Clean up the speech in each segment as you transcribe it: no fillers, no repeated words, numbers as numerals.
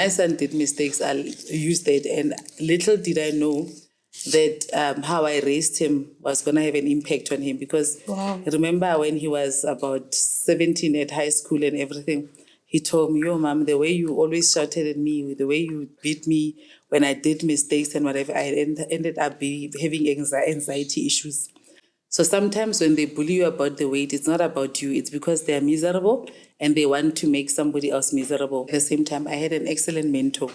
my son did mistakes, I'll use that. And little did I know that how I raised him was going to have an impact on him. Because remember when he was about 17 at high school and everything, he told me, yo, Mom, the way you always shouted at me, the way you beat me when I did mistakes and whatever, I ended up having anxiety issues. So sometimes when they bully you about the weight, it's not about you. It's because they're miserable and they want to make somebody else miserable. At the same time, I had an excellent mentor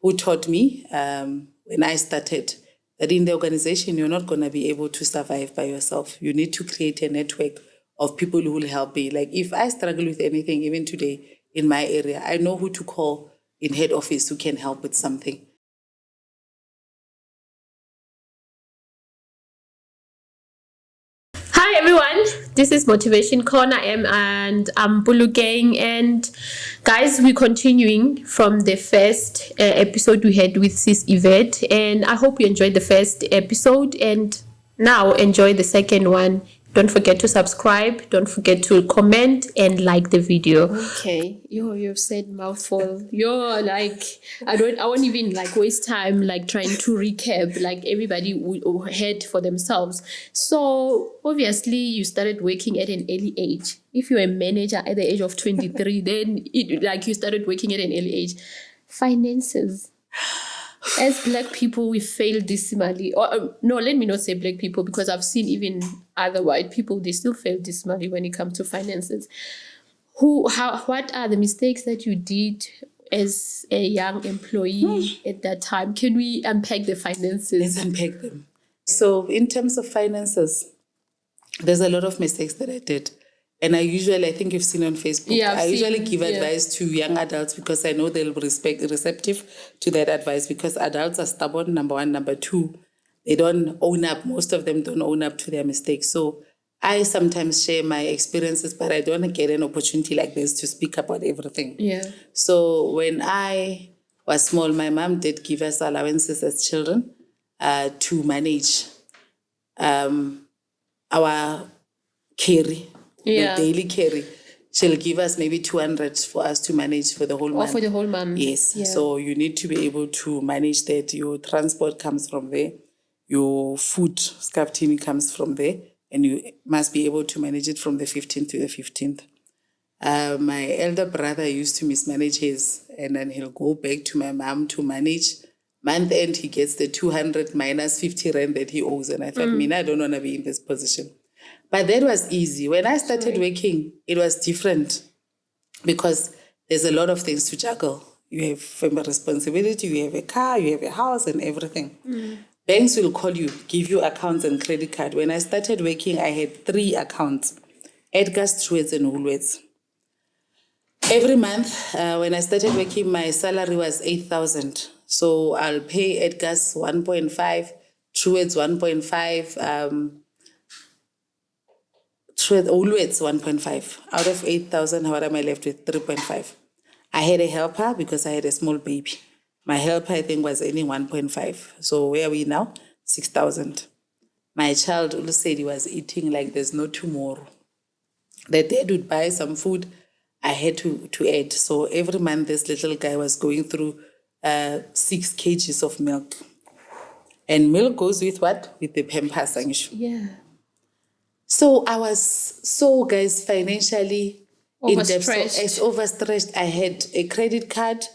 who taught me when I started that in the organization, you're not going to be able to survive by yourself. You need to create a network of people who will help me. Like if I struggle with anything, even today in my area, I know who to call in head office who can help with something. Hi everyone, this is Motivation Corner and I'm Bulu Gang, and guys, we're continuing from the first episode we had with Sis Yvette, and I hope you enjoyed the first episode and now enjoy the second one. Don't forget to subscribe, don't forget to comment and like the video. Okay, you've said mouthful. I won't even waste time trying to recap. Everybody heard for themselves. So obviously you started working at an early age. If you're a manager at the age of 23, then you started working at an early age. Finances. As Black people, we fail dismally. No, let me not say Black people, because I've seen even other white people, they still fail dismally when it comes to finances. What are the mistakes that you did as a young employee at that time? Can we unpack the finances? Let's unpack them. So in terms of finances, there's a lot of mistakes that I did. And I think you've seen on Facebook, I usually give advice to young adults because I know they'll be receptive to that advice, because adults are stubborn, number one. Number two, they don't own up. Most of them don't own up to their mistakes. So I sometimes share my experiences, but I don't get an opportunity like this to speak about everything. Yeah. So when I was small, my mom did give us allowances as children to manage our carry. The daily carry. She'll give us maybe 200 for us to manage for the whole month. For the whole month. Yes. Yeah. So you need to be able to manage that. Your transport comes from there. Your food, scaftini, comes from there. And you must be able to manage it from the 15th to the 15th. My elder brother used to mismanage his, and then he'll go back to my mom to manage. Month end, he gets the 200 minus 50 rand that he owes. And I thought, I don't want to be in this position. But that was easy. When I started working, it was different because there's a lot of things to juggle. You have family responsibility, you have a car, you have a house and everything. Banks will call you, give you accounts and credit card. When I started working, I had 3 accounts, Edgar's, Truett's and Woolworths. Every month, when I started working, my salary was 8,000. So I'll pay Edgar's 1.5, Truett's 1.5, Woolworths 1.5. Out of 8,000, what am I left with? 3.5. I had a helper because I had a small baby. My helper, I think, was only 1.5. So where are we now? 6,000. My child also said he was eating like there's no tomorrow. The dad would buy some food, I had to add. So every month, this little guy was going through 6 kgs of milk. And milk goes with what? With the Pampers. Yeah. So I was guys, financially overstretched. I had a credit card.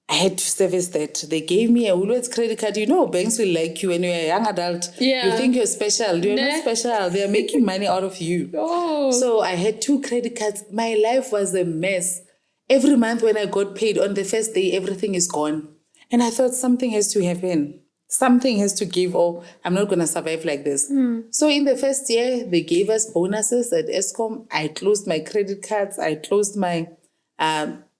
I had to service that. They gave me a Woolworths credit card. Banks will like you when you're a young adult. Yeah. You think you're special. You're not special. They're making money out of you. Oh. So I had 2 credit cards. My life was a mess. Every month when I got paid, on the first day, everything is gone. And I thought something has to happen. Something has to give, or I'm not going to survive like this. So in the first year, they gave us bonuses at Eskom. I closed my credit cards. I closed my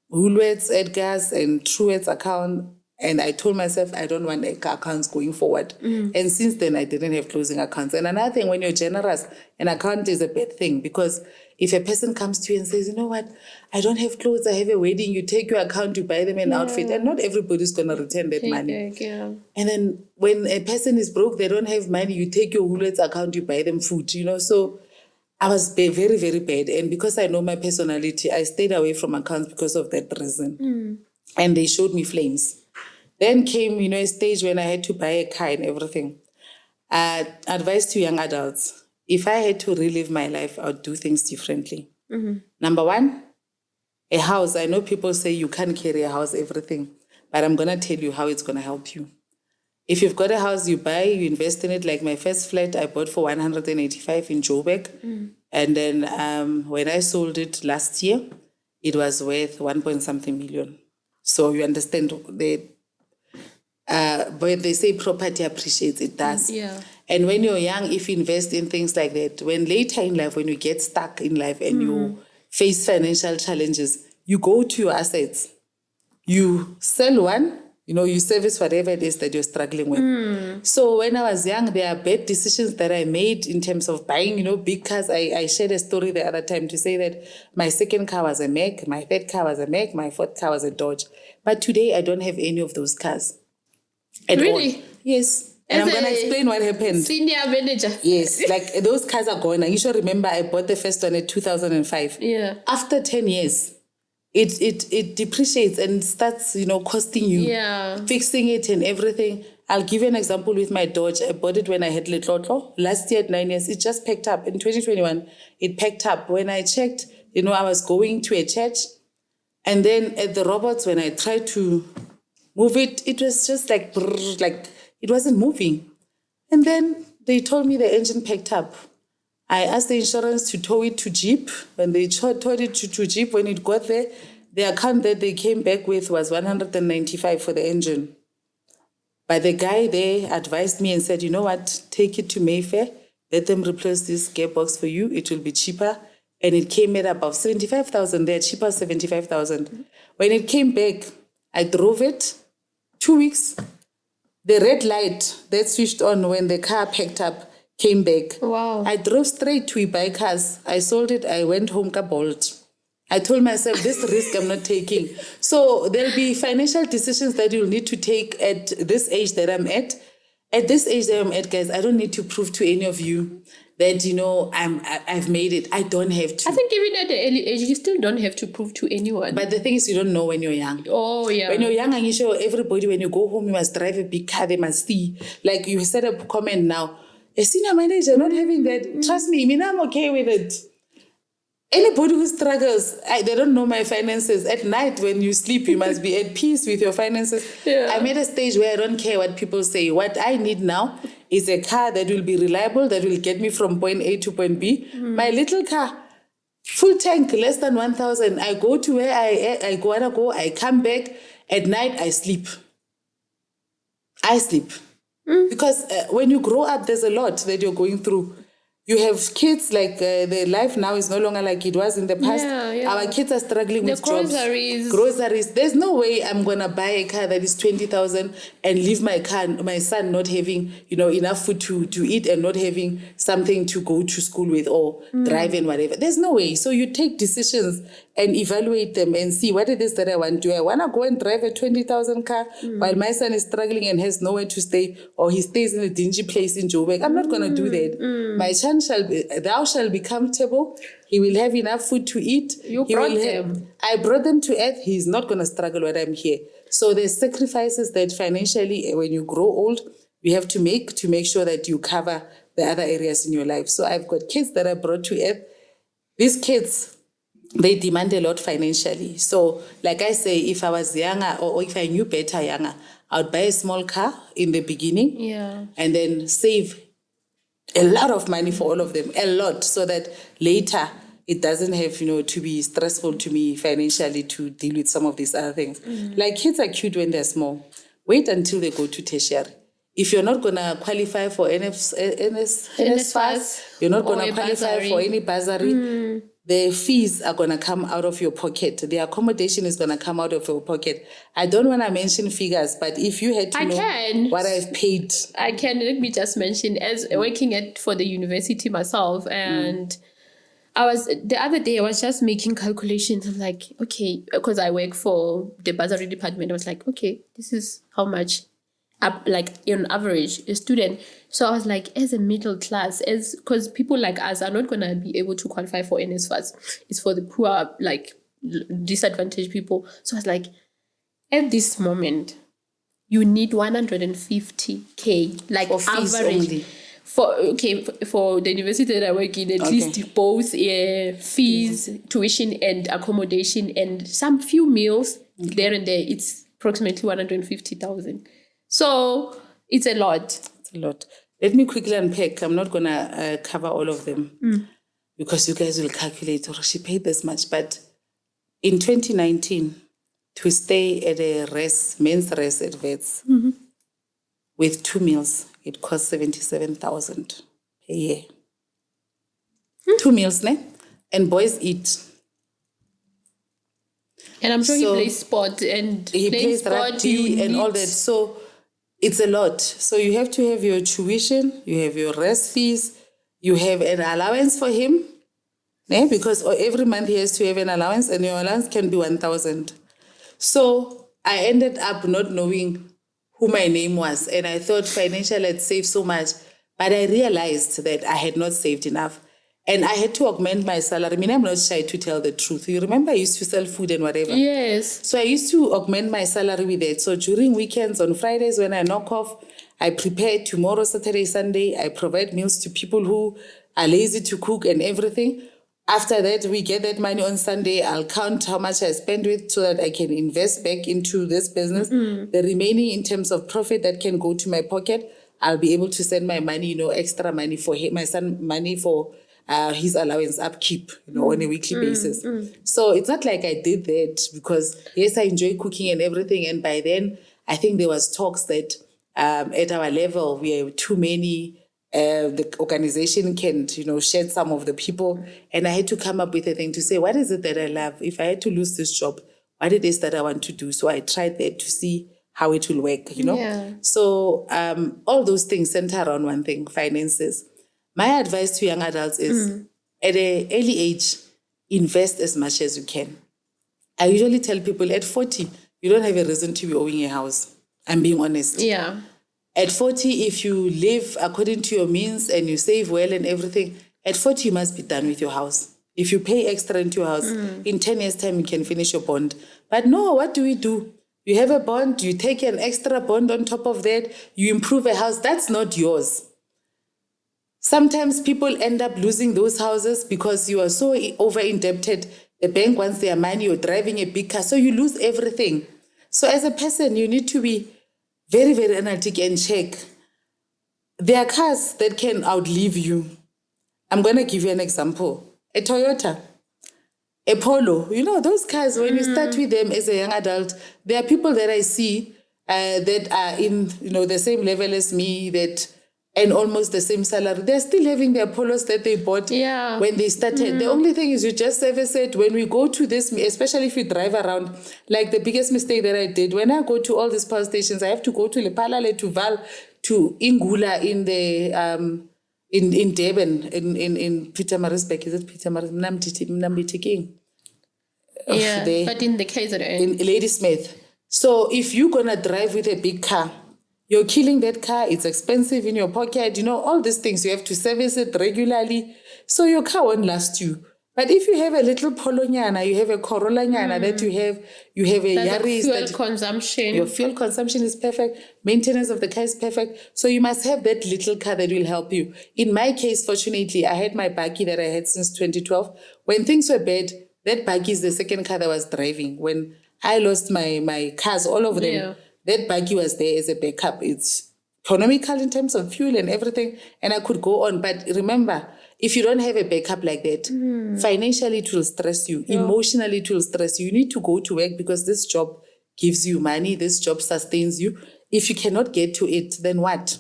Woolworths, Edgar's, and Truett's account. And I told myself I don't want accounts going forward. And since then, I didn't have closing accounts. And another thing, when you're generous, an account is a bad thing, because if a person comes to you and says, you know what, I don't have clothes, I have a wedding, you take your account, you buy them an outfit, and not everybody's going to return that money. And then when a person is broke, they don't have money, you take your Woolworths account, you buy them food, So I was very, very bad. And because I know my personality, I stayed away from accounts because of that reason. and they showed me flames. Then came, a stage when I had to buy a car and everything. Advice to young adults: if I had to relive my life, I would do things differently. Number one, a house. I know people say you can't carry a house, everything, but I'm going to tell you how it's going to help you. If you've got a house, you buy, you invest in it. Like my first flat, I bought for 185 in Joburg. And then when I sold it last year, it was worth 1.something million. So you understand, but they say property appreciates, it does. Yeah. And when you're young, if you invest in things like that, when later in life, when you get stuck in life and you face financial challenges, you go to your assets, you sell one, you service whatever it is that you're struggling with. So when I was young, there are bad decisions that I made in terms of buying, big cars. I shared a story the other time to say that my second car was a Mac, my third car was a Mac, my fourth car was a Dodge. But today I don't have any of those cars at Really? all. Yes. And I'm going to explain what happened. Senior manager. Yes, like those cars are gone. I usually remember I bought the first one in 2005. Yeah. After 10 years, it depreciates and starts, costing you. Yeah. Fixing it and everything. I'll give you an example with my Dodge. I bought it when I had Letlotlo. Last year at 9 years, it just packed up. In 2021, it packed up. When I checked, I was going to a church. And then at the robots, when I tried to move it, it was just like it wasn't moving. And then they told me the engine packed up. I asked the insurance to tow it to Jeep. When they towed it to Jeep, when it got there, the account that they came back with was 195 for the engine. But the guy there advised me and said, you know what, take it to Mayfair, let them replace this gearbox for you, it will be cheaper. And it came at about 75,000 there, cheaper 75,000. When it came back, I drove it 2 weeks. The red light that switched on when the car packed up came back. Wow. I drove straight to buy cars. I sold it. I went home, Bolt. I told myself, this risk I'm not taking. So there'll be financial decisions that you'll need to take at this age that I'm at. At this age that I'm at, guys, I don't need to prove to any of you that, I've made it. I don't have to. I think even at the early age, you still don't have to prove to anyone. But the thing is, you don't know when you're young. Oh, yeah. When you're young, and you show everybody, when you go home, you must drive a big car, they must see. Like you said a comment now, a senior manager not having that, trust me, I'm okay with it. Anybody who struggles, they don't know my finances. At night, when you sleep, you must be at peace with your finances. Yeah. I'm at a stage where I don't care what people say. What I need now is a car that will be reliable, that will get me from point A to point B. My little car, full tank, less than 1,000. I go to where I wanna go. I come back. At night, I sleep. Because when you grow up, there's a lot that you're going through. You have kids, like their life now is no longer like it was in the past. Yeah. Our kids are struggling with groceries. Groceries. There's no way I'm going to buy a car that is 20,000 and leave my son not having, enough food to eat and not having something to go to school with or drive and whatever. There's no way. So you take decisions and evaluate them and see what it is that I want. Do I want to go and drive a 20,000 car while my son is struggling and has nowhere to stay, or he stays in a dingy place in Joburg? I'm not going to do that. My son thou shall be comfortable. He will have enough food to eat. I brought them to earth. He's not going to struggle when I'm here. So there's sacrifices that financially, when you grow old, you have to make sure that you cover the other areas in your life. So I've got kids that I brought to earth. These kids, they demand a lot financially. So like I say, if I was younger or if I knew better younger, I would buy a small car in the beginning. Yeah. And then save a lot of money for all of them, a lot, so that later it doesn't have, to be stressful to me financially to deal with some of these other things. Like kids are cute when they're small. Wait until they go to tertiary. If you're not going to qualify for NSFAS, you're not going to qualify for any bursary, the fees are going to come out of your pocket. The accommodation is going to come out of your pocket. I don't want to mention figures, but if you had to know what I've paid. I can. Let me just mention, as working for the university myself, and the other day I was just making calculations. I'm like, okay, because I work for the bursary department. I was like, okay, this is how much, like on average, a student. So I was like, as a middle class, because people like us are not going to be able to qualify for NSFAS. It's for the poor, like disadvantaged people. So I was like, At this moment, you need 150K, like For fees average. only. For the university that I work in, at least both fees, tuition and accommodation and some few meals there and there, it's approximately 150,000. So it's a lot. It's a lot. Let me quickly unpack. I'm not going to cover all of them because you guys will calculate, or she paid this much. But in 2019, to stay at a men's rest at Vet's with 2 meals, it cost 77,000 a year. 2 meals, ne? And boys eat. And I'm sure he plays sport and he plays rugby and all that. So it's a lot. So you have to have your tuition, you have your rest fees, you have an allowance for him, ne? Because every month he has to have an allowance, and your allowance can be 1,000. So I ended up not knowing who my name was, and I thought financial had saved so much, but I realized that I had not saved enough, and I had to augment my salary. I mean, I'm not shy to tell the truth. You remember I used to sell food and whatever? Yes. So I used to augment my salary with it. So during weekends, on Fridays when I knock off, I prepare tomorrow, Saturday, Sunday. I provide meals to people who are lazy to cook and everything. After that, we get that money on Sunday. I'll count how much I spend with so that I can invest back into this business. The remaining in terms of profit that can go to my pocket, I'll be able to send my money, extra money for my son, money for his allowance upkeep, on a weekly basis. So it's not like I did that because, yes, I enjoy cooking and everything. And by then, I think there was talks that at our level, we are too many. The organization can, shed some of the people. And I had to come up with a thing to say, what is it that I love? If I had to lose this job, what it is that I want to do? So I tried that to see how it will work, Yeah. So all those things center around one thing, finances. My advice to young adults is, at an early age, invest as much as you can. I usually tell people at 40, you don't have a reason to be owning a house. I'm being honest. Yeah. At 40, if you live according to your means and you save well and everything, at 40, you must be done with your house. If you pay extra into your house, in 10 years' time, you can finish your bond. But no, what do? You have a bond, you take an extra bond on top of that, you improve a house. That's not yours. Sometimes people end up losing those houses because you are so over-indebted. The bank wants their money, you're driving a big car, so you lose everything. So as a person, you need to be very, very analytic and check. There are cars that can outlive you. I'm going to give you an example. A Toyota, a Polo. Those cars, when you start with them as a young adult, there are people that I see that are in, the same level as me, and almost the same salary. They're still having their Polos that they bought when they started. The only thing is you just service it. When we go to this, especially if you drive around, like the biggest mistake that I did, when I go to all these power stations, I have to go to Lepalale, to Val, to Ingula in the in Durban, in Pietermaritzburg. Is it Pietermaritzburg? Yeah, but in the KZN. In Ladysmith. So if you're going to drive with a big car, you're killing that car, it's expensive in your pocket, all these things, you have to service it regularly. So your car won't last you. But if you have a little Polo-nyana, you have a Corolla-nyana that you have a Yaris. Fuel consumption. Your fuel consumption is perfect. Maintenance of the car is perfect. So you must have that little car that will help you. In my case, fortunately, I had my buggy that I had since 2012. When things were bad, that buggy is the second car that I was driving. When I lost my cars, all of them, that buggy was there as a backup. It's economical in terms of fuel and everything, and I could go on. But remember, if you don't have a backup like that, financially it will stress you. Emotionally it will stress you. You need to go to work because this job gives you money. This job sustains you. If you cannot get to it, then what?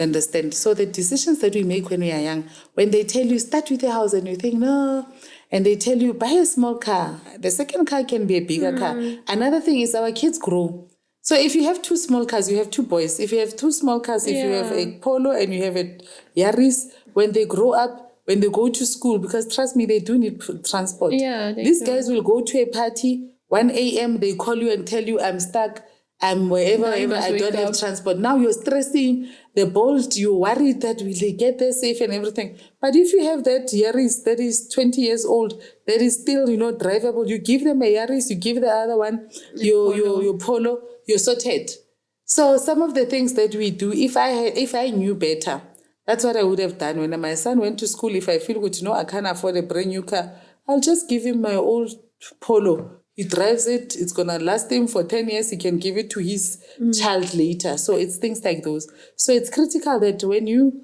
Understand? So the decisions that we make when we are young, when they tell you start with a house and you think, no, and they tell you buy a small car, the second car can be a bigger car. Another thing is our kids grow. So if you have 2 small cars, you have 2 boys. If you have 2 small cars, if you have a Polo and you have a Yaris, when they grow up, when they go to school, because trust me, they do need transport. Yeah, these guys will go to a party, 1 a.m., they call you and tell you, I'm stuck, I'm wherever, I don't have transport. Now you're stressing, the bolt, you're worried that will they get there safe and everything. But if you have that Yaris that is 20 years old, that is still, drivable. You give them a Yaris, you give the other one your Polo, you're sorted. So some of the things that we do, if I knew better, that's what I would have done. When my son went to school, if I feel good, I can't afford a brand new car, I'll just give him my old Polo. He drives it. It's going to last him for 10 years. He can give it to his child later. So it's things like those. So it's critical that when you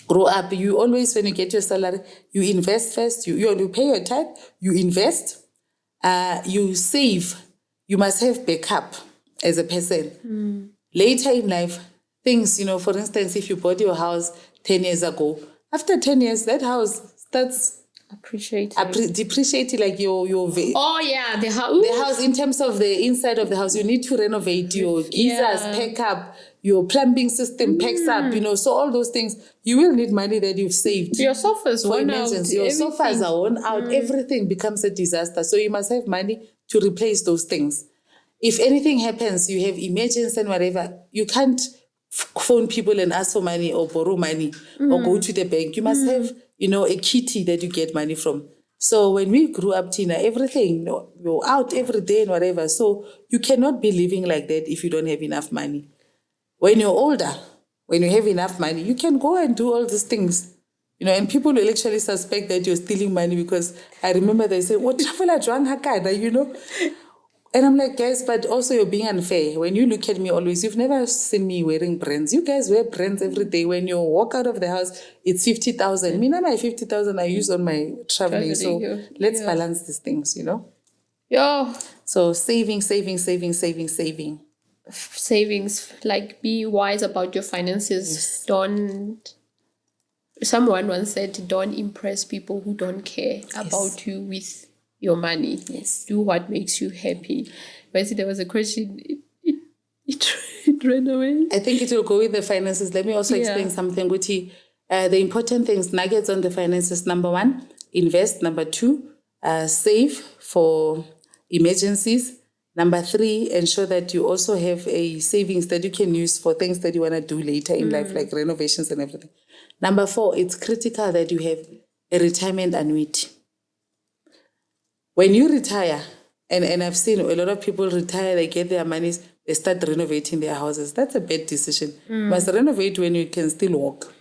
grow up, you always, when you get your salary, you invest first. You pay your tithe, you invest, you save. You must have backup as a person. Later in life, things, for instance, if you bought your house 10 years ago, after 10 years, that house starts depreciating, like your the house in terms of the inside of the house. You need to renovate your geysers, pack up your plumbing system, packs up, so all those things you will need money that you've saved. Your sofas worn out, your sofas are worn out, everything becomes a disaster, so you must have money to replace those things. If anything happens, you have emergency and whatever, you can't phone people and ask for money or borrow money or go to the bank. You must have a kitty that you get money from. So when we grew up, Tina, everything, you're out every day and whatever. So you cannot be living like that if you don't have enough money. When you're older, when you have enough money, you can go and do all these things. And people will actually suspect that you're stealing money, because I remember they say, what travel hakana, And I'm like, guys, but also you're being unfair. When you look at me always, you've never seen me wearing brands. You guys wear brands every day. When you walk out of the house, it's 50,000. Me, my 50,000 I use on my traveling. So let's balance these things, Yeah. So saving. Savings, like be wise about your finances. Yes. Someone once said, don't impress people who don't care about you with your money. Yes. Do what makes you happy. But see, there was a question, it ran away. I think it will go with the finances. Let me also explain something, Guti. The important things, nuggets on the finances. Number 1, invest. Number 2, save for emergencies. Number 3, ensure that you also have a savings that you can use for things that you want to do later in life, like renovations and everything. Number 4, it's critical that you have a retirement annuity. When you retire, and I've seen a lot of people retire, they get their monies, they start renovating their houses. That's a bad decision. You must renovate when you can still walk.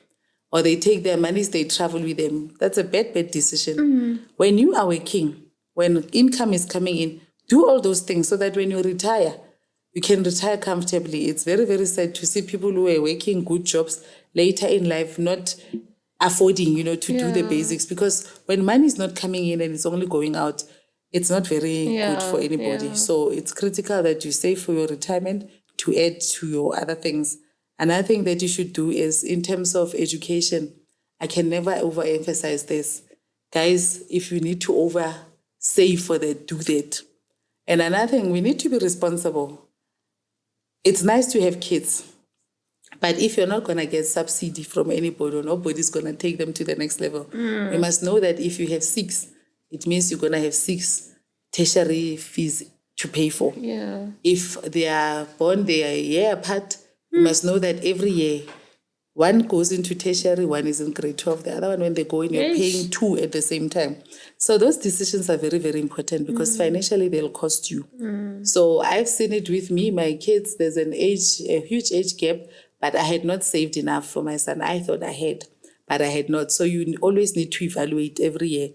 Or they take their monies, they travel with them. That's a bad decision. When you are working, when income is coming in, do all those things so that when you retire, you can retire comfortably. It's very, very sad to see people who are working good jobs later in life not affording, to do the basics. Because when money is not coming in and it's only going out, it's not very good for anybody. Yeah. So it's critical that you save for your retirement to add to your other things. Another thing that you should do is in terms of education. I can never overemphasize this. Guys, if you need to save for that, do that. And another thing, we need to be responsible. It's nice to have kids, but if you're not going to get subsidy from anybody, or nobody's going to take them to the next level, you must know that if you have 6, it means you're going to have 6 tertiary fees to pay for. Yeah. If they are born, they are a year apart, you must know that every year, one goes into tertiary, one is in grade 12, the other one, when they go in, you're paying 2 at the same time. So those decisions are very, very important because financially they'll cost you. So I've seen it with me, my kids, there's a huge age gap, but I had not saved enough for my son. I thought I had, but I had not. So you always need to evaluate every year.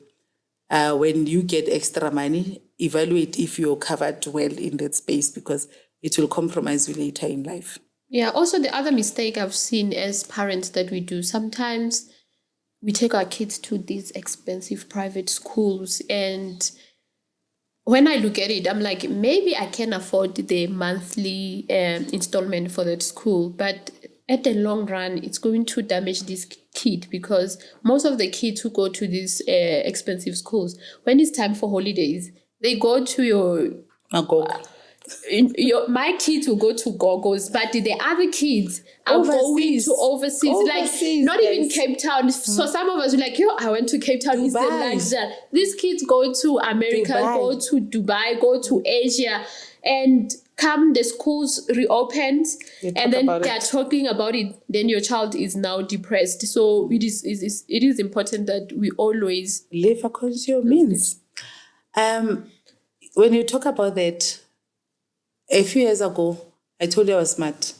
When you get extra money, evaluate if you're covered well in that space, because it will compromise you later in life. Yeah, also the other mistake I've seen as parents that we do, sometimes we take our kids to these expensive private schools, and when I look at it, I'm like, maybe I can afford the monthly installment for that school, but at the long run, it's going to damage this kid, because most of the kids who go to these expensive schools, when it's time for holidays, they go to your my kids will go to Gogo's, but the other kids are going to overseas, like not even Cape Town. So some of us are like, I went to Cape Town. Dubai. These kids go to America, go to Dubai, go to Asia, and come the schools reopens, and then they're talking about it. Then your child is now depressed. So it is important that we always live according to your means. When you talk about that, a few years ago, I told you I was smart.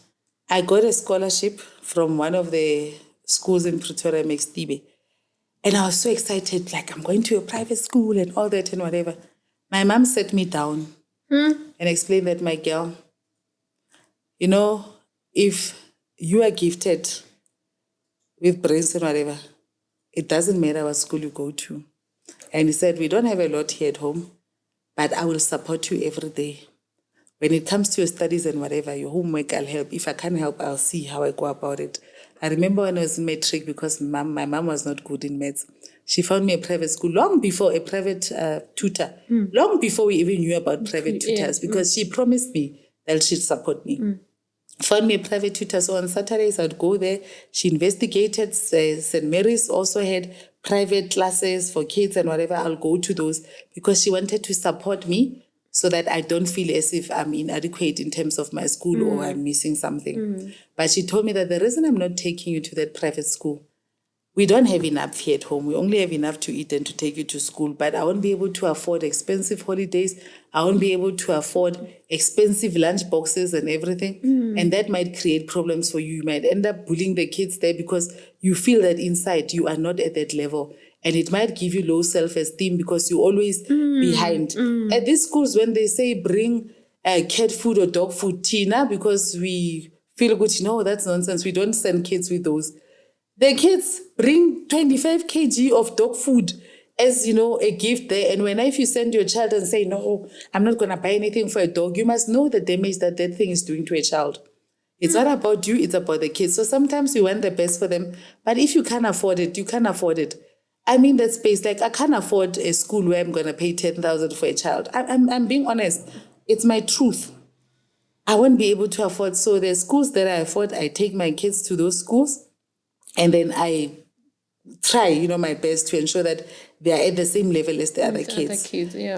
I got a scholarship from one of the schools in Pretoria, Mextibe. And I was so excited, like I'm going to a private school and all that and whatever. My mom sat me down and explained that, my girl, you know, if you are gifted with brains and whatever, it doesn't matter what school you go to. And he said, we don't have a lot here at home, but I will support you every day. When it comes to your studies and whatever, your homework, I'll help. If I can't help, I'll see how I go about it. I remember when I was in matric, because my mom was not good in maths, she found me a private school long before a private tutor, long before we even knew about private tutors, because she promised me that she'd support me. Found me a private tutor. So on Saturdays, I'd go there. She investigated. St. Mary's also had private classes for kids and whatever. I'll go to those because she wanted to support me so that I don't feel as if I'm inadequate in terms of my school or I'm missing something. But she told me that the reason I'm not taking you to that private school, we don't have enough here at home. We only have enough to eat and to take you to school. But I won't be able to afford expensive holidays. I won't be able to afford expensive lunch boxes and everything. And that might create problems for you. You might end up bullying the kids there because you feel that inside you are not at that level. And it might give you low self-esteem because you're always behind. At these schools, when they say bring cat food or dog food, Tina, because we feel good, no, that's nonsense. We don't send kids with those. The kids bring 25 kg of dog food as, a gift there. And if you send your child and say, no, I'm not going to buy anything for a dog, you must know the damage that thing is doing to a child. It's not about you, it's about the kids. So sometimes we want the best for them. But if you can't afford it, you can't afford it. I mean that space, like I can't afford a school where I'm going to pay 10,000 for a child. I'm being honest. It's my truth. I won't be able to afford. So the schools that I afford, I take my kids to those schools. And then I try, my best to ensure that they are at the same level as the other kids.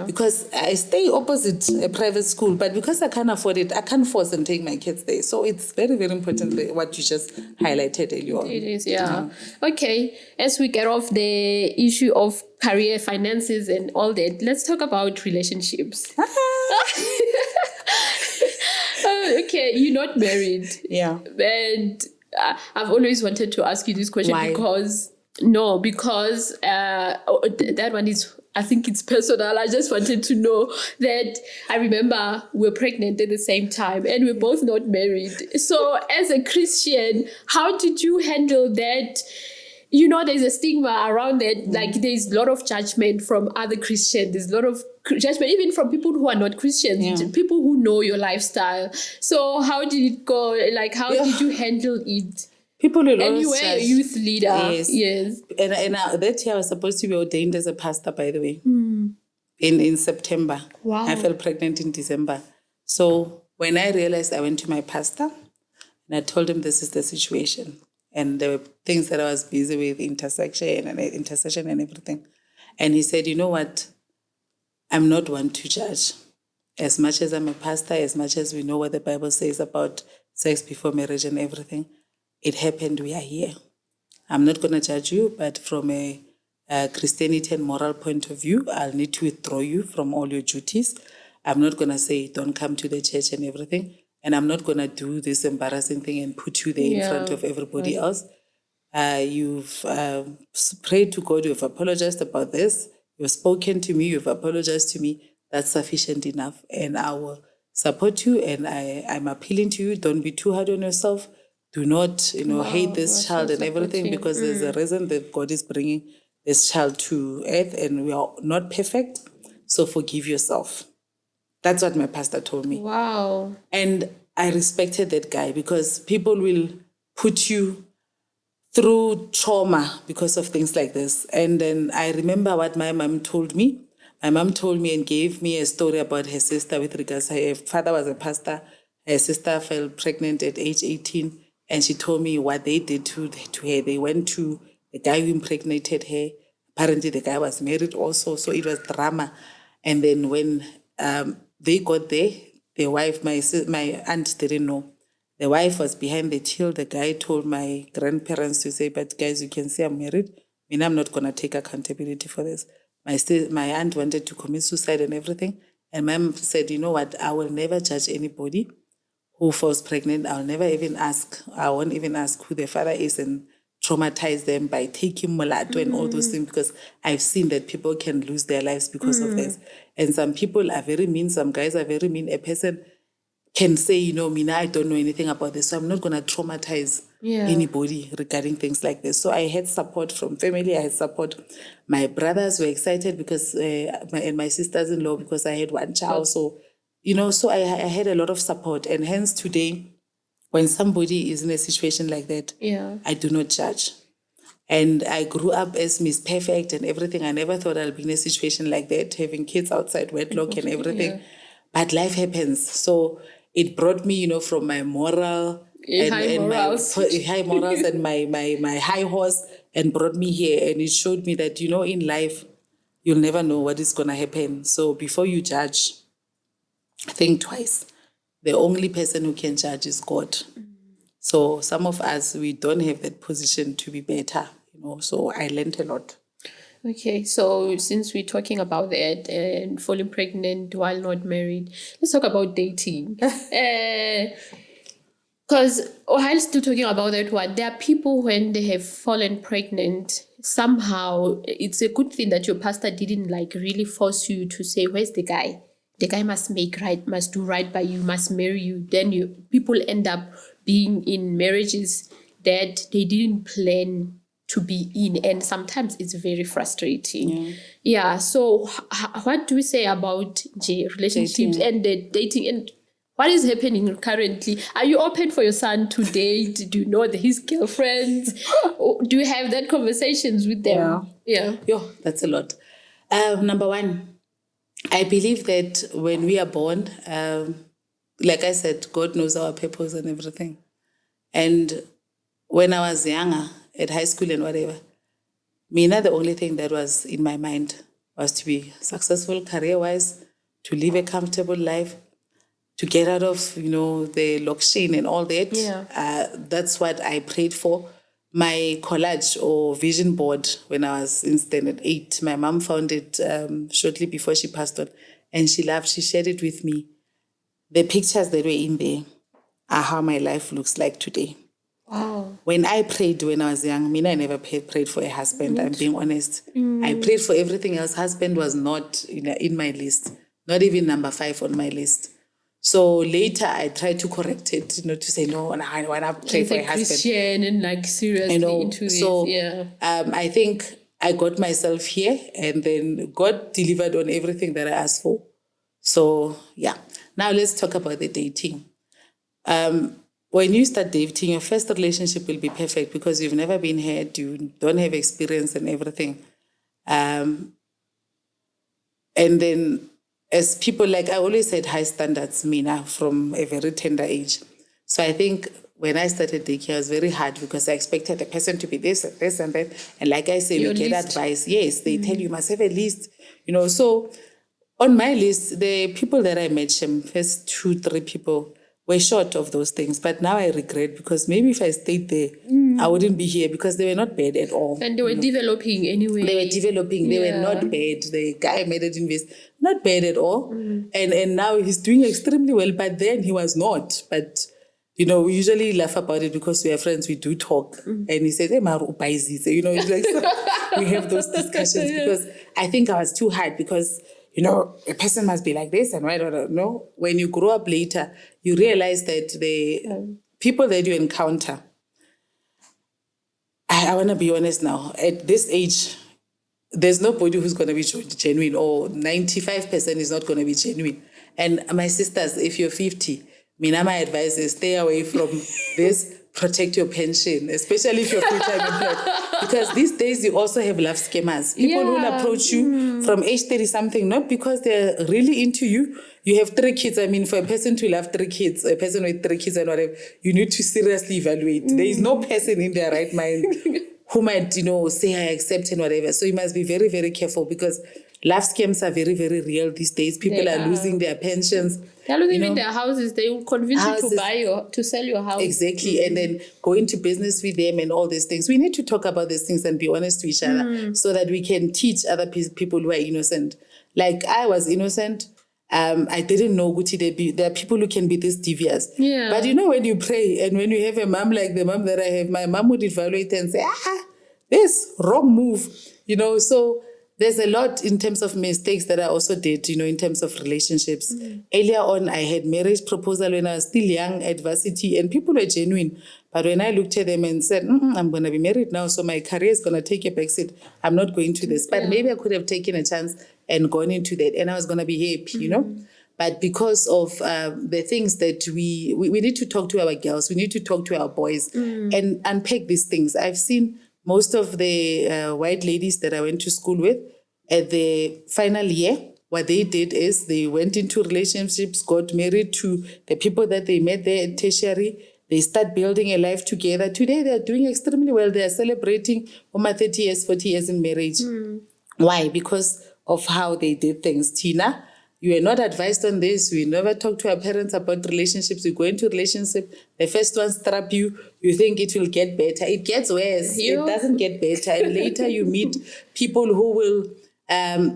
Because I stay opposite a private school, but because I can't afford it, I can't force and take my kids there. So it's very, very important what you just highlighted earlier on. It is, yeah. Okay, as we get off the issue of career, finances and all that, let's talk about relationships. Okay, you're not married. Yeah. And I've always wanted to ask you this question. Why? Because that one is, I think it's personal. I just wanted to know that I remember we're pregnant at the same time and we're both not married. So as a Christian, how did you handle that? There's a stigma around that. Like there's a lot of judgment from other Christians. There's a lot of judgment even from people who are not Christians, people who know your lifestyle. So how did it go? Like how did you handle it? People will and always you were a youth leader. Yes. And that year I was supposed to be ordained as a pastor, by the way, in September. Wow. I fell pregnant in December. So when I realized, I went to my pastor and I told him this is the situation. And there were things that I was busy with, intercession and everything. And he said, you know what? I'm not one to judge. As much as I'm a pastor, as much as we know what the Bible says about sex before marriage and everything, it happened, we are here. I'm not going to judge you, but from a Christianity and moral point of view, I'll need to withdraw you from all your duties. I'm not going to say, don't come to the church and everything. And I'm not going to do this embarrassing thing and put you there in front of everybody else. You've prayed to God, you've apologized about this, you've spoken to me, you've apologized to me. That's sufficient enough. And I will support you and I'm appealing to you. Don't be too hard on yourself. Do not, hate this child and everything because there's a reason that God is bringing this child to earth and we are not perfect. So forgive yourself. That's what my pastor told me. Wow. And I respected that guy because people will put you through trauma because of things like this. And then I remember what my mom told me. My mom told me and gave me a story about her sister with regards to her father was a pastor. Her sister fell pregnant at age 18. And she told me what they did to her. They went to the guy who impregnated her. Apparently the guy was married also. So it was drama. And then when they got there, the wife, my aunt didn't know. The wife was behind the till. The guy told my grandparents to say, but guys, you can see I'm married. I'm not going to take accountability for this. my aunt wanted to commit suicide and everything. And my mom said, you know what, I will never judge anybody who falls pregnant. I won't even ask who their father is and traumatize them by taking molato and all those things, because I've seen that people can lose their lives because of this. And some people are very mean. Some guys are very mean. A person can say, you know, Mina, I don't know anything about this, so I'm not going to traumatize anybody regarding things like this. So I had support from family. I had support. My brothers were excited because, and my sisters-in-law, because I had one child. So, you know, so I had a lot of support. And hence today, when somebody is in a situation like that, I do not judge. And I grew up as Miss Perfect and everything. I never thought I'd be in a situation like that, having kids outside wedlock and everything. But life happens. So it brought me, you know, from my moral high morals and my high horse, and brought me here. And it showed me that, you know, in life, you'll never know what is going to happen. So before you judge, think twice. The only person who can judge is God. So some of us, we don't have that position to be better, you know. So I learned a lot. Okay, so since we're talking about that and falling pregnant while not married, let's talk about dating. Because while still talking about that one, there are people when they have fallen pregnant, somehow it's a good thing that your pastor didn't like really force you to say, where's the guy? The guy must do right by you, must marry you. Then people end up being in marriages that they didn't plan to be in, and sometimes it's very frustrating. Yeah. So what do we say about relationships and the dating, and what is happening currently? Are you open for your son to date? Do you know his girlfriends? Do you have that conversations with them? Yeah. That's a lot. Number one, I believe that when we are born, like I said, God knows our purpose and everything. And when I was younger, at high school and whatever, the only thing that was in my mind was to be successful career-wise, to live a comfortable life, to get out of, you know, the lockshine and all that. That's what I prayed for. My collage or vision board, when I was in standard 8, my mom found it shortly before she passed on, and she shared it with me. The pictures that were in there are how my life looks like today. Wow. When I prayed when I was young, I never prayed for a husband, I'm being honest. I prayed for everything else. Husband was not in my list, not even number 5 on my list. So later I tried to correct it, you know, to say, no, I want to pray for a husband. Christian and like seriously into this. So I think I got myself here, and then God delivered on everything that I asked for. So now let's talk about the dating. When you start dating, your first relationship will be perfect because you've never been hurt, you don't have experience and everything. And then as people, like I always had high standards, Mina, from a very tender age. So I think when I started dating, it was very hard because I expected the person to be this and this and that. And like I say, we get advice. Yes, they tell you must have a list, you know. So on my list, the people that I met, first 2-3 people, were short of those things. But now I regret, because maybe if I stayed there, I wouldn't be here, because they were not bad at all. And they were developing anyway. They were developing. They were not bad. The guy made it invest. Not bad at all. And now he's doing extremely well. But then he was not. But, you know, we usually laugh about it because we are friends. We do talk. And he says, hey, Maru, so, you know, it's like, so we have those discussions because I think I was too hard because, you know, a person must be like this and right or no. When you grow up later, you realize that the people that you encounter, I want to be honest now, at this age, there's nobody who's going to be genuine, or 95% is not going to be genuine. And my sisters, if you're 50, my advice is stay away from this. Protect your pension, especially if you're full-time employed. Because these days you also have love scammers. People will approach you from age 30-something, not because they're really into you. You have 3 kids. I mean, for a person to love 3 kids, a person with 3 kids and whatever, you need to seriously evaluate. There is no person in their right mind who might, you know, say I accept and whatever. So you must be very, very careful, because love scams are very, very real these days. People are losing their pensions. Tell them in their houses, they will convince you to sell your house. Exactly. And then go into business with them and all these things. We need to talk about these things and be honest to each other so that we can teach other people who are innocent. Like I was innocent. I didn't know Gucci. There are people who can be this devious. Yeah. But when you pray and when you have a mom like the mom that I have, my mom would evaluate and say, this wrong move. So there's a lot in terms of mistakes that I also did, in terms of relationships. Earlier on, I had marriage proposal when I was still young at varsity, and people were genuine. But when I looked at them and said, I'm going to be married now, so my career is going to take a backseat, I'm not going to this. But maybe I could have taken a chance and gone into that, and I was going to be happy, But because of the things that we need to talk to our girls, we need to talk to our boys and unpack these things. I've seen most of the white ladies that I went to school with at the final year, what they did is they went into relationships, got married to the people that they met there at Tertiary. They start building a life together. Today, they're doing extremely well. They're celebrating over 30 years, 40 years in marriage. Why? Because of how they did things. Tina, you were not advised on this. We never talked to our parents about relationships. We go into a relationship. The first one strap you. You think it will get better. It gets worse. It doesn't get better. And later you meet people who will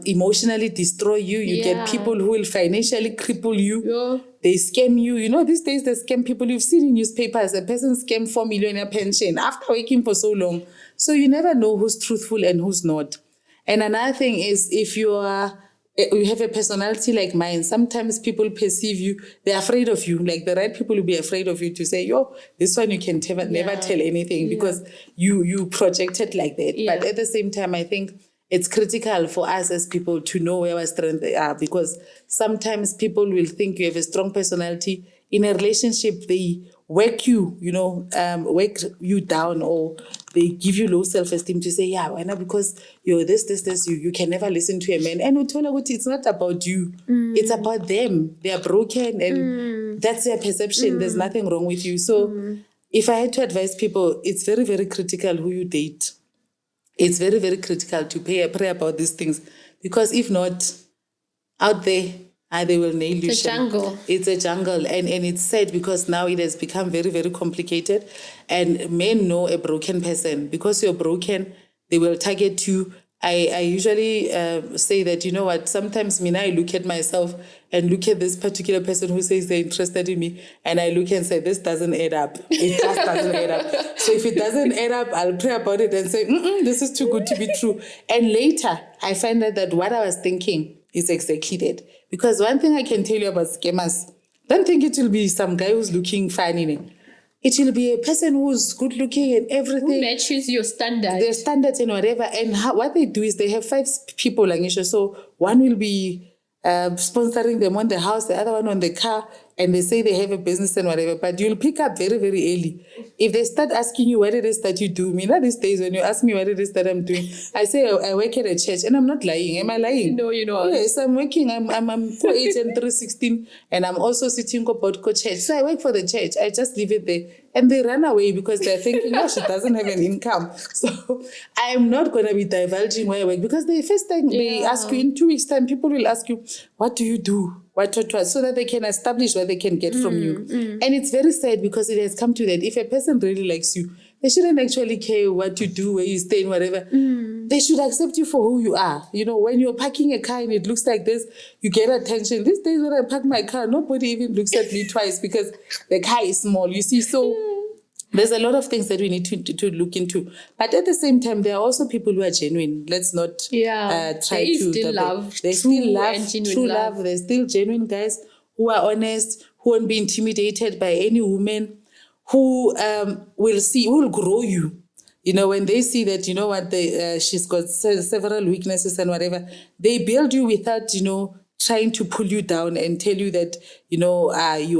emotionally destroy you. You get people who will financially cripple you. They scam you. These days they scam people. You've seen in newspapers, a person scam 4 million in pension after working for so long. So you never know who's truthful and who's not. And another thing is, if you have a personality like mine, sometimes people perceive you, they're afraid of you. Like the right people will be afraid of you to say, this one you can never tell anything because you projected like that. Yeah. But at the same time, I think it's critical for us as people to know where our strengths are, because sometimes people will think you have a strong personality. In a relationship, they work you, work you down, or they give you low self-esteem to say, because you're this, you can never listen to a man. And we tell her, it's not about you. It's about them. They are broken and that's their perception. There's nothing wrong with you. So if I had to advise people, it's very, very critical who you date. It's very, very critical to pray about these things, because if not, out there, they will nail you. It's a jungle. It's a jungle. And it's sad because now it has become very, very complicated. And men know a broken person. Because you're broken, they will target you. I usually say that, sometimes I look at myself and look at this particular person who says they're interested in me, and I look and say, this doesn't add up. It just doesn't add up. So if it doesn't add up, I'll pray about it and say, this is too good to be true. And later, I find out that what I was thinking is exactly that. Because one thing I can tell you about scammers, don't think it will be some guy who's looking fine. It will be a person who's good looking and everything. Who matches your standards. Their standards and whatever. And what they do is they have 5 people, so one will be sponsoring them on the house, the other one on the car, and they say they have a business and whatever. But you'll pick up very, very early. If they start asking you what it is that you do, these days when you ask me what it is that I'm doing, I say I work at a church, and I'm not lying. Am I lying? No, you're not. Yes, I'm working. I'm co-agent 316, and I'm also sitting about church. So I work for the church. I just leave it there. And they run away because they're thinking, she doesn't have an income. So I'm not going to be divulging where I work, because the first time they ask you, in 2 weeks' time, people will ask you, what do you do? What, so that they can establish what they can get from you. And it's very sad, because it has come to that. If a person really likes you, they shouldn't actually care what you do, where you stay, and whatever. They should accept you for who you are. When you're parking a car and it looks like this, you get attention. These days when I park my car, nobody even looks at me twice, because the car is small, you see. So there's a lot of things that we need to look into. But at the same time, there are also people who are genuine. Let's not try to... Still love. They still love, true love. There's still genuine guys who are honest, who won't be intimidated by any woman, who will grow you. When they see that, she's got several weaknesses and whatever, they build you without, trying to pull you down and tell you that, you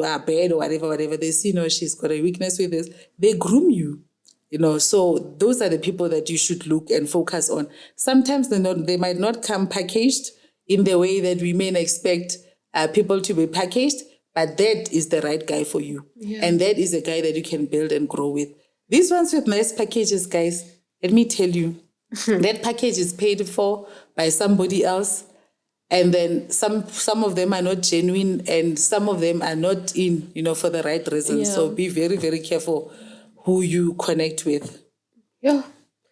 are bad or whatever. They see, she's got a weakness with this. They groom you, So those are the people that you should look and focus on. Sometimes they might not come packaged in the way that we may expect people to be packaged, but that is the right guy for you. Yeah. And that is a guy that you can build and grow with. These ones with nice packages, guys, let me tell you, that package is paid for by somebody else. And then some of them are not genuine, and some of them are not in, for the right reasons. Yeah. So be very, very careful who you connect with. Yeah.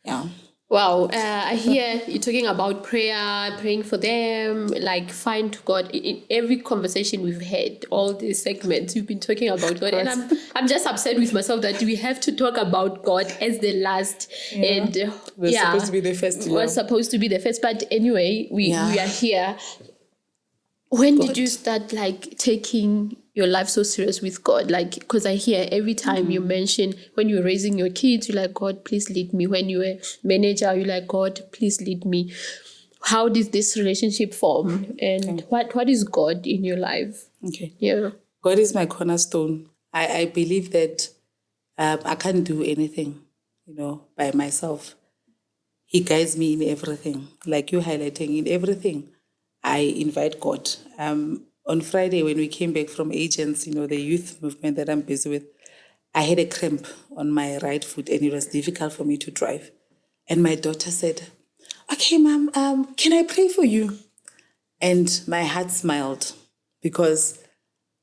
Yeah. Wow, I hear you talking about prayer, praying for them, like find God. In every conversation we've had, all these segments, you've been talking about God. And I'm just upset with myself that we have to talk about God as the last. Yeah. And We're supposed to be the first. We're supposed to be the first. But anyway, we are here. When did you start like taking your life so serious with God? Like, because I hear every time you mention when you're raising your kids, you're like, God, please lead me. When you're a manager, you're like, God, please lead me. How did this relationship form? And what is God in your life? Okay. Yeah. God is my cornerstone. I believe that I can't do anything, by myself. He guides me in everything. Like you're highlighting, in everything, I invite God. On Friday, when we came back from agents, the youth movement that I'm busy with, I had a cramp on my right foot and it was difficult for me to drive. And my daughter said, okay, Mom, can I pray for you? And my heart smiled because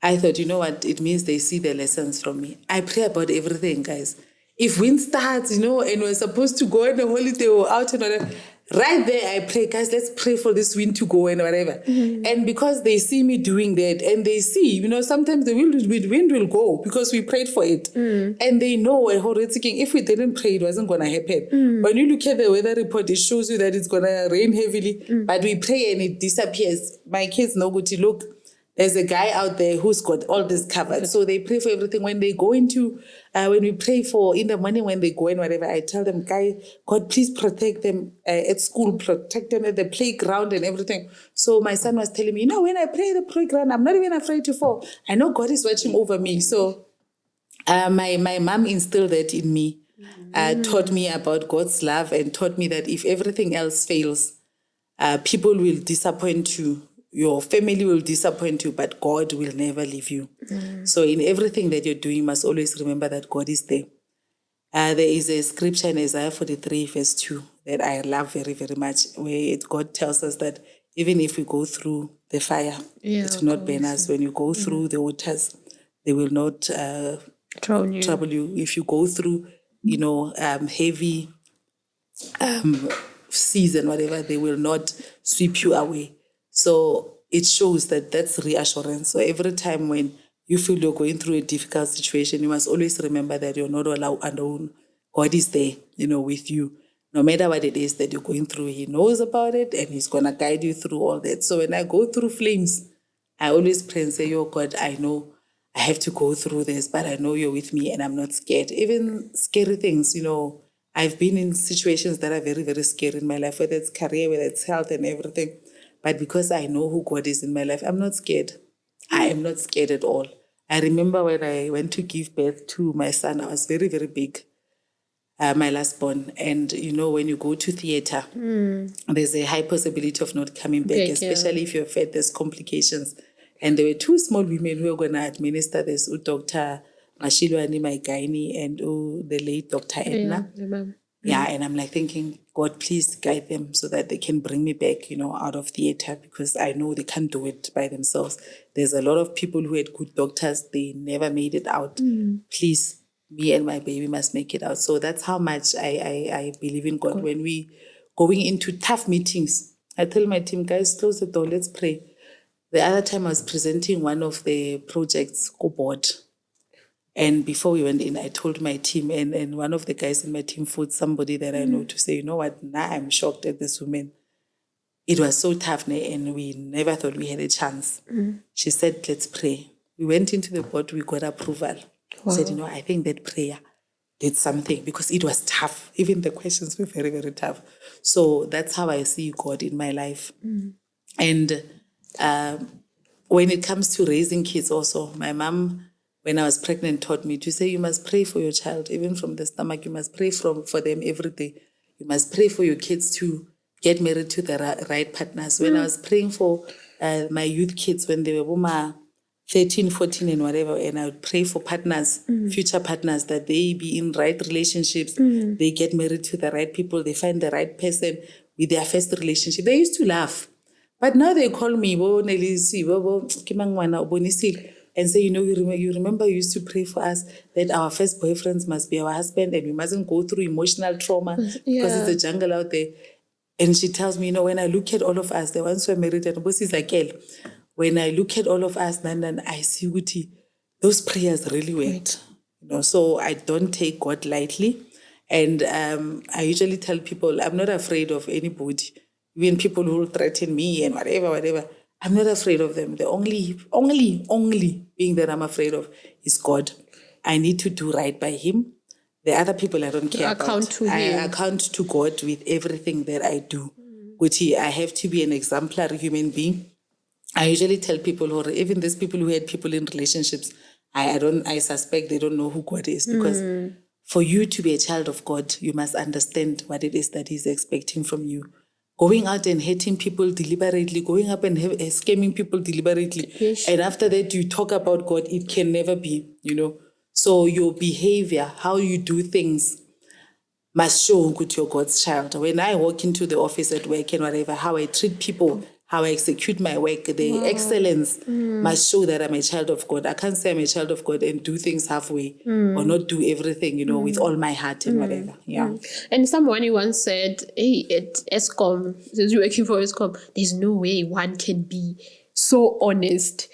I thought, you know what, it means they see the lessons from me. I pray about everything, guys. If wind starts, and we're supposed to go on a holiday or out and whatever, right there I pray, guys, let's pray for this wind to go and whatever. And because they see me doing that and they see, sometimes the wind will go because we prayed for it. And they know if we didn't pray, it wasn't going to happen. When you look at the weather report, it shows you that it's going to rain heavily, but we pray and it disappears. My kids know, look, there's a guy out there who's got all this covered. So they pray for everything. When they go into, when we pray for in the morning, when they go in, whatever, I tell them, God, please protect them at school, protect them at the playground and everything. So my son was telling me, when I pray at the playground, I'm not even afraid to fall. I know God is watching over me. So my mom instilled that in me, taught me about God's love and taught me that if everything else fails, people will disappoint you. Your family will disappoint you, but God will never leave you. So in everything that you're doing, you must always remember that God is there. There is a scripture in Isaiah 43 verse 2 that I love very, very much, where God tells us that even if we go through the fire, it will not burn us. When you go through the waters, they will not trouble you. If you go through, heavy seas and whatever, they will not sweep you away. So it shows that that's reassurance. So every time when you feel you're going through a difficult situation, you must always remember that you're not alone. God is there, with you. No matter what it is that you're going through, He knows about it and He's going to guide you through all that. So when I go through flames, I always pray and say, God, I know I have to go through this, but I know you're with me and I'm not scared. Even scary things, I've been in situations that are very, very scary in my life, whether it's career, whether it's health and everything. But because I know who God is in my life, I'm not scared. I am not scared at all. I remember when I went to give birth to my son, I was very, very big, my last born. And, when you go to theater, there's a high possibility of not coming back, especially if you're fed, there's complications. And there were two small women who were going to administer this, Dr. Mashilwani, my gynae, and the late Dr. Edna. Yeah, and I'm like thinking, God, please guide them so that they can bring me back, out of theater, because I know they can't do it by themselves. There's a lot of people who had good doctors. They never made it out. Please, me and my baby must make it out. So that's how much I believe in God. When we going into tough meetings, I tell my team, guys, close the door, let's pray. The other time I was presenting one of the projects, go board. And before we went in, I told my team, and one of the guys in my team phoned somebody that I know to say, you know what, now I'm shocked at this woman. It was so tough, and we never thought we had a chance. She said, let's pray. We went into the board, we got approval. Wow. Said, I think that prayer did something because it was tough. Even the questions were very, very tough. So that's how I see God in my life. And when it comes to raising kids also, my mom, when I was pregnant, taught me to say, you must pray for your child, even from the stomach. You must pray for them every day. You must pray for your kids to get married to the right partners. When I was praying for my youth kids, when they were 13, 14 and whatever, and I would pray for partners, future partners, that they be in right relationships, they get married to the right people, they find the right person with their first relationship. They used to laugh. But now they call me, and say, you remember you used to pray for us that our first boyfriends must be our husband and we mustn't go through emotional trauma because it's a jungle out there. And she tells me, when I look at all of us, the ones who are married, and when I look at all of us, then I see Uti, those prayers really worked. So I don't take God lightly. And I usually tell people, I'm not afraid of anybody, even people who threaten me and whatever. I'm not afraid of them. The only being that I'm afraid of is God. I need to do right by Him. The other people I don't care about. I account to God with everything that I do. Which I have to be an exemplary human being. I usually tell people, or even these people who had people in relationships, I suspect they don't know who God is, because for you to be a child of God, you must understand what it is that He's expecting from you. Going out and hating people deliberately, going up and scamming people deliberately. Yes. And after that, you talk about God, it can never be, So your behavior, how you do things, must show good you're God's child. When I walk into the office at work and whatever, how I treat people, how I execute my work, the excellence must show that I'm a child of God. I can't say I'm a child of God and do things halfway or not do everything, with all my heart and whatever. Yeah. And someone once said, hey, at ESCOM, since you're working for ESCOM, there's no way one can be so honest.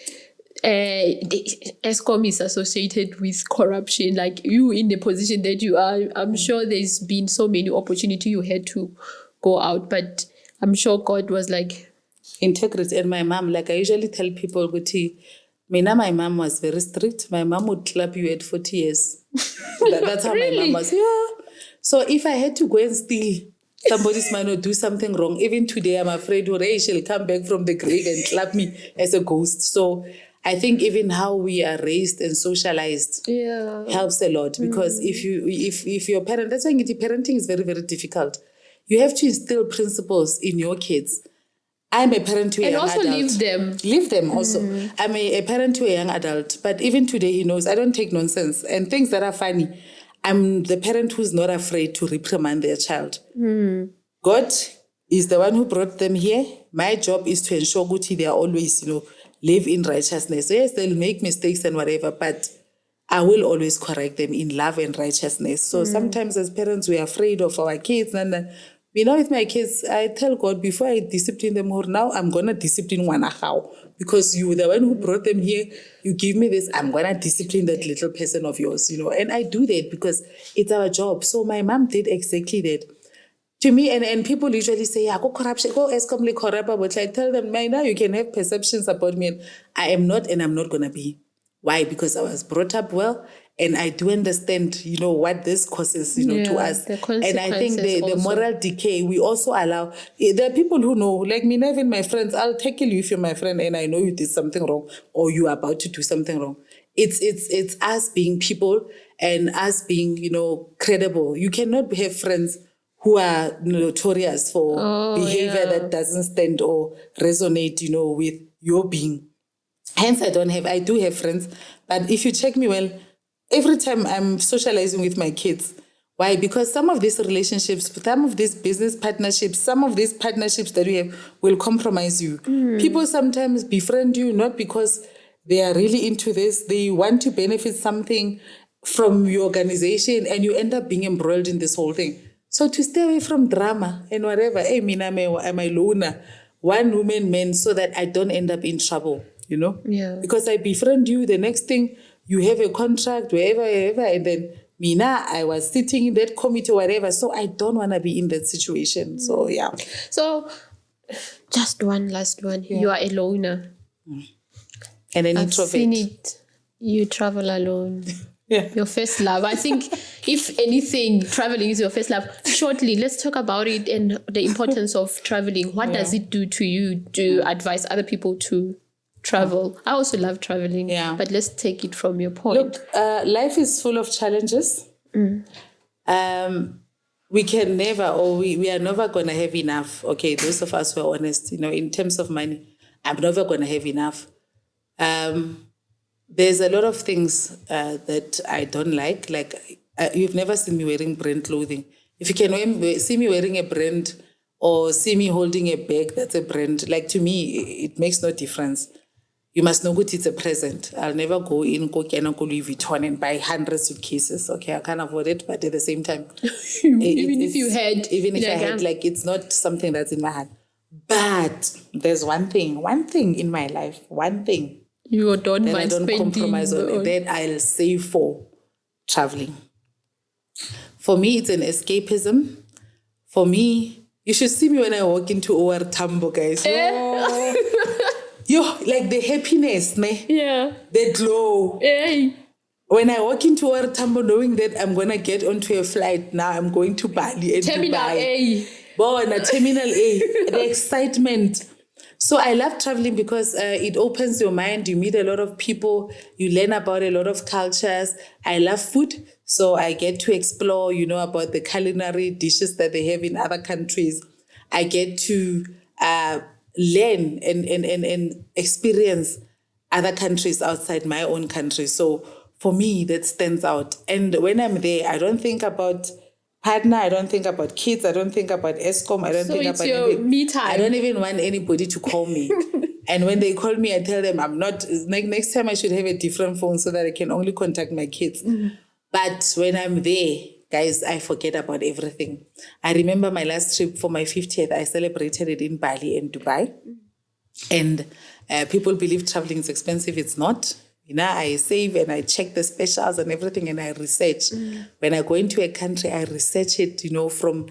ESCOM is associated with corruption. Like you in the position that you are, I'm sure there's been so many opportunities you had to go out, but I'm sure God was like, integrity. And my mom, like I usually tell people, my mom was very strict. My mom would clap you at 40 years. That's how really? My mom was. Yeah. So if I had to go and steal somebody's money or do something wrong, even today I'm afraid she'll come back from the grave and clap me as a ghost. So I think even how we are raised and socialized helps a lot, because if your parent, that's why parenting is very, very difficult. You have to instill principles in your kids. I'm a parent to a young adult. And also leave them also. I'm a parent to a young adult. But even today, he knows I don't take nonsense. And things that are funny, I'm the parent who's not afraid to reprimand their child. God is the one who brought them here. My job is to ensure Guti they are always, live in righteousness. Yes, they'll make mistakes and whatever, but I will always correct them in love and righteousness. So sometimes as parents, we're afraid of our kids. And with my kids, I tell God, before I discipline them, or now I'm going to discipline one how. Because you, the one who brought them here, you give me this, I'm going to discipline that little person of yours, And I do that because it's our job. So my mom did exactly that. To me, and people usually say, go corruption, go ESCOM corrupt, but I tell them, now you can have perceptions about me, and I am not, and I'm not going to be. Why? Because I was brought up well, and I do understand, what this causes, to us. And I think the moral decay, we also allow, there are people who know, like me, even my friends, I'll tackle you if you're my friend and I know you did something wrong or you are about to do something wrong. It's us being people and us being, credible. You cannot have friends who are notorious for behavior that doesn't stand or resonate, with your being. Hence, I do have friends, but if you check me well, every time I'm socializing with my kids. Why? Because some of these relationships, some of these business partnerships, some of these partnerships that we have will compromise you. People sometimes befriend you not because they are really into this. They want to benefit something from your organization, and you end up being embroiled in this whole thing. So to stay away from drama and whatever, I'm a loner, one woman man, so that I don't end up in trouble, Because I befriend you, the next thing, you have a contract, wherever, and then I was sitting in that committee or whatever, so I don't want to be in that situation. So, yeah. So, just one last one. Yeah. You are a loner. And an introvert. I've seen it. You travel alone. Yeah. Your first love. I think, if anything, traveling is your first love. Shortly, let's talk about it and the importance of traveling. What does it do to you? Do you advise other people to travel? I also love traveling, but let's take it from your point. Look, life is full of challenges. We can never, or we are never going to have enough. Okay, those of us who are honest, in terms of money, I'm never going to have enough. There's a lot of things that I don't like. Like, you've never seen me wearing brand clothing. If you can see me wearing a brand or see me holding a bag that's a brand, like to me, it makes no difference. You must know good it's a present. I'll never go in Louis Vuitton and buy 100 suitcases. Okay, I can't afford it, but at the same time, even if I had, like, it's not something that's in my heart. But there's one thing in my life, you don't that mind I don't compromise on, that I'll save for traveling. For me, it's an escapism. For me, you should see me when I walk into OR Tambo, guys. Yo, like the happiness, ne? Yeah. The glow. Hey. When I walk into OR Tambo, knowing that I'm going to get onto a flight now, I'm going to Bali and Terminal Dubai. A. Terminal A. The excitement. So I love traveling because it opens your mind. You meet a lot of people. You learn about a lot of cultures. I love food. So I get to explore, about the culinary dishes that they have in other countries. I get to learn and experience other countries outside my own country. So for me, that stands out. And when I'm there, I don't think about partner, I don't think about kids, I don't think about ESCOM, I don't think about anything. Me time. I don't even want anybody to call me. And when they call me, I tell them I'm not, like, next time I should have a different phone so that I can only contact my kids. Mm-hmm. But when I'm there, guys, I forget about everything. I remember my last trip for my 50th, I celebrated it in Bali and Dubai. And people believe traveling is expensive. It's not. I save and I check the specials and everything and I research. When I go into a country, I research it, from,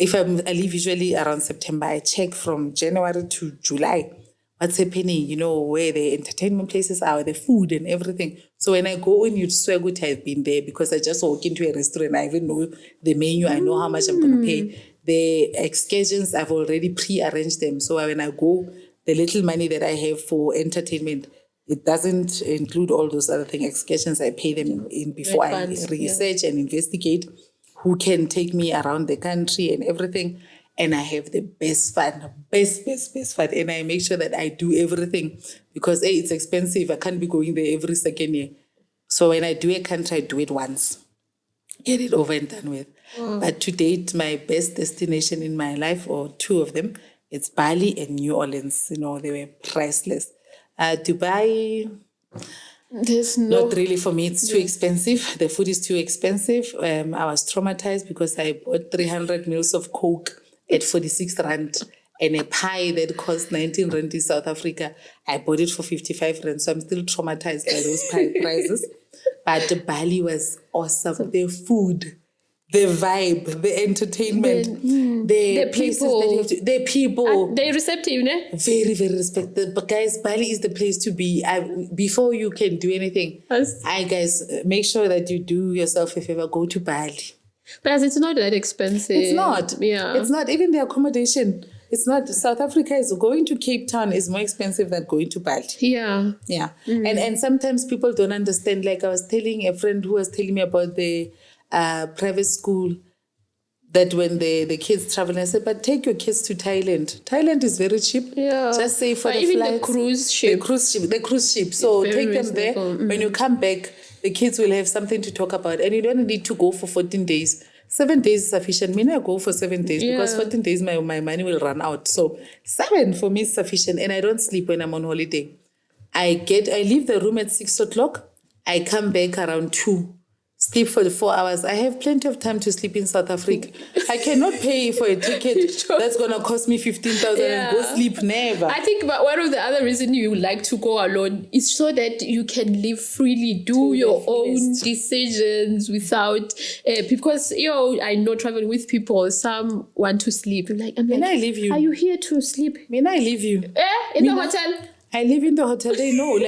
I leave usually around September, I check from January to July. What's happening, where the entertainment places are, the food and everything. So when I go in, you'd swear good I've been there because I just walk into a restaurant. I even know the menu. I know how much I'm going to pay. The excursions, I've already pre-arranged them. So when I go, the little money that I have for entertainment, it doesn't include all those other things. Excursions, I pay them in before I research and investigate who can take me around the country and everything. And I have the best fun, best fun. And I make sure that I do everything because it's expensive. I can't be going there every second year. So when I do a country, I do it once. Get it over and done with. But to date, my best destination in my life, or two of them, it's Bali and New Orleans. They were priceless. Dubai, not really for me. It's too expensive. The food is too expensive. I was traumatized because I bought 300 mils of Coke at 46 Rand and a pie that cost 19 Rand in South Africa. I bought it for 55 Rand, so I'm still traumatized by those pie prices. But Bali was awesome. The food, the vibe, the entertainment, the places people. that you have to, the people. They're receptive, ne? Very, very respected. But guys, Bali is the place to be. Before you can do anything, guys, make sure that you do yourself a favor, go to Bali. But it's not that expensive. It's not. Yeah. It's not. Even the accommodation, it's not. South Africa is going to Cape Town is more expensive than going to Bali. Yeah. Yeah. And sometimes people don't understand. Like I was telling a friend who was telling me about the private school that when the kids travel, I said, but take your kids to Thailand. Thailand is very cheap. Yeah. Just say for the even flights. The cruise ship. So take them there. When you come back, the kids will have something to talk about. And you don't need to go for 14 days. 7 days is sufficient. I go for 7 days because 14 days my money will run out. So 7 for me is sufficient. And I don't sleep when I'm on holiday. I leave the room at 6 o'clock. I come back around 2. Sleep for the 4 hours. I have plenty of time to sleep in South Africa. I cannot pay for a ticket that's going to cost me 15,000 and go sleep. Never. I think one of the other reasons you like to go alone is so that you can live freely, do your own decisions without because I know traveling with people, some want to sleep. I'm like, I leave you? Are you here to sleep? I leave you? In the hotel? I live in the hotel. They know,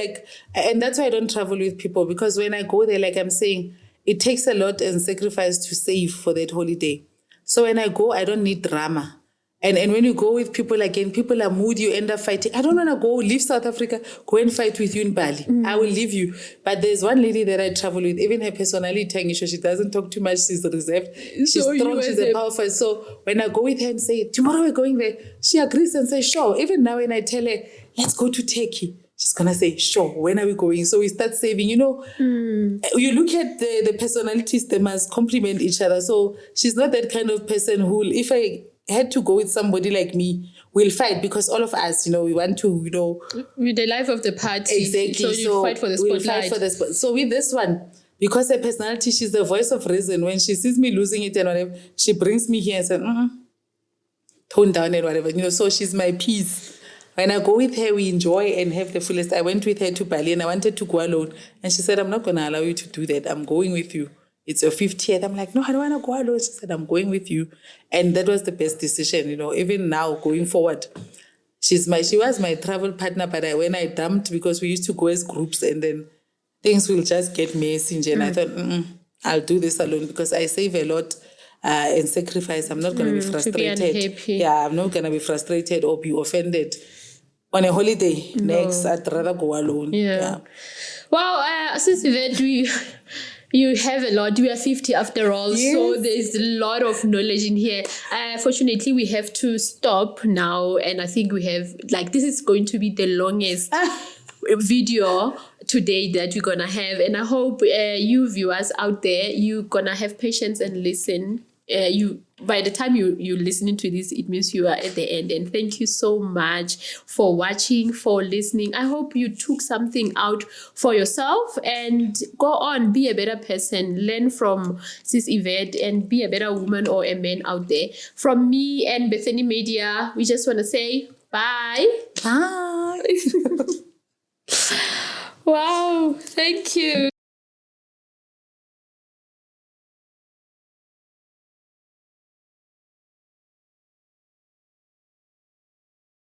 and that's why I don't travel with people, because when I go there, like I'm saying, it takes a lot and sacrifice to save for that holiday. So when I go, I don't need drama. And when you go with people again, people are moody, you end up fighting. I don't want to go leave South Africa, go and fight with you in Bali. I will leave you. But there's one lady that I travel with, even her personality, she doesn't talk too much, she's reserved. She's strong, she's a powerful. So when I go with her and say, tomorrow we're going there, she agrees and says, sure. Even now when I tell her, let's go to Turkey, she's going to say, sure, when are we going? So we start saving, You look at the personalities, they must complement each other. So she's not that kind of person who, if I had to go with somebody like me, we'll fight because all of us, we want to, with the life of the party. Exactly. So you fight for the spotlight. We'll fight for the So with this one, because her personality, she's the voice of reason. When she sees me losing it and whatever, she brings me here and says, tone down and whatever. So she's my peace. When I go with her, we enjoy and have the fullest. I went with her to Bali and I wanted to go alone. And she said, I'm not going to allow you to do that. I'm going with you. It's your 50th. I'm like, no, I don't want to go alone. She said, I'm going with you. And that was the best decision, even now going forward. She was my travel partner, but when I dumped, because we used to go as groups and then things will just get messy. And I thought, I'll do this alone because I save a lot and sacrifice. I'm not going to be frustrated. To be unhappy. Yeah, I'm not going to be frustrated or be offended. On a holiday, next, I'd rather go alone. Yeah. Wow, Sis Yvette, you have a lot. We are 50 after all, yes. So there's a lot of knowledge in here. Fortunately, we have to stop now, and I think we have, this is going to be the longest video today that we're gonna have, and I hope you viewers out there, you're gonna have patience and listen. By the time you're listening to this, it means you are at the end. And thank you so much for watching, for listening. I hope you took something out for yourself and go on, be a better person, learn from Sis Yvette and be a better woman or a man out there. From me and Bethany Media, we just want to say bye. Bye. Wow, thank you.